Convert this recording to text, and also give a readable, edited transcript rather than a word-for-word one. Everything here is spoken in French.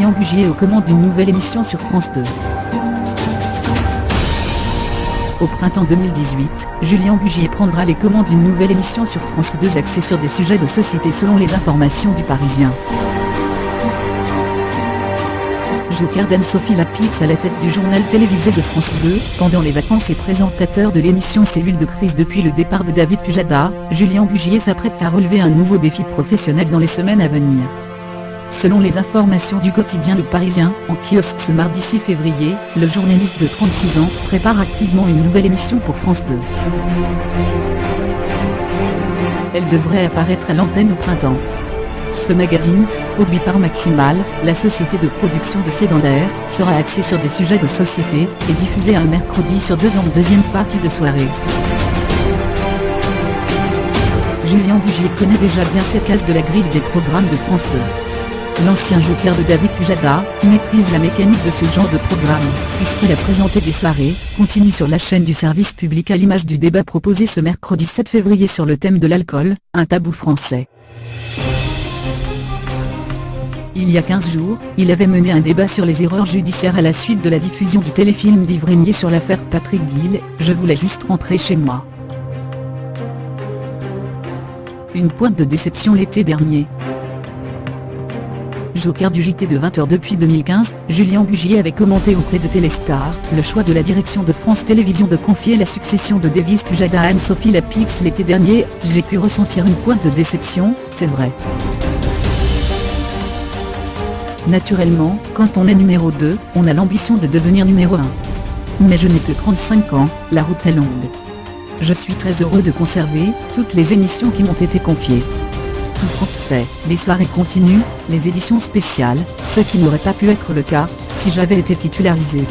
Julien Bugier aux commandes d'une nouvelle émission sur France 2. Au printemps 2018, Julien Bugier prendra les commandes d'une nouvelle émission sur France 2 axée sur des sujets de société selon les informations du Parisien. Joker d'Anne-Sophie Lapix à la tête du journal télévisé de France 2, pendant les vacances et présentateur de l'émission Cellule de crise depuis le départ de David Pujadas, Julien Bugier s'apprête à relever un nouveau défi professionnel dans les semaines à venir. Selon les informations du quotidien Le Parisien, en kiosque ce mardi 6 février, le journaliste de 36 ans prépare activement une nouvelle émission pour France 2. Elle devrait apparaître à l'antenne au printemps. Ce magazine, produit par Maximal, la société de production de Sédandaire, sera axé sur des sujets de société, et diffusé un mercredi sur 2 en deuxième partie de soirée. Julien Bugier connaît déjà bien ces cases de la grille des programmes de France 2. L'ancien joker de David Pujadas maîtrise la mécanique de ce genre de programme, puisqu'il a présenté des soirées continues sur la chaîne du service public à l'image du débat proposé ce mercredi 7 février sur le thème de l'alcool, un tabou français. Il y a 15 jours, il avait mené un débat sur les erreurs judiciaires à la suite de la diffusion du téléfilm d'Yves Régnier sur l'affaire Patrick Diehl, « Je voulais juste rentrer chez moi ». Une pointe de déception l'été dernier. Joker du JT de 20h depuis 2015, Julien Bugier avait commenté auprès de Téléstar le choix de la direction de France Télévisions de confier la succession de David Pujadas à Anne-Sophie Lapix l'été dernier. J'ai pu ressentir une pointe de déception, c'est vrai. Naturellement, quand on est numéro 2, on a l'ambition de devenir numéro 1. Mais je n'ai que 35 ans, la route est longue. Je suis très heureux de conserver toutes les émissions qui m'ont été confiées. Tout compte fait, les soirées continues, les éditions spéciales, ce qui n'aurait pas pu être le cas si j'avais été titularisé.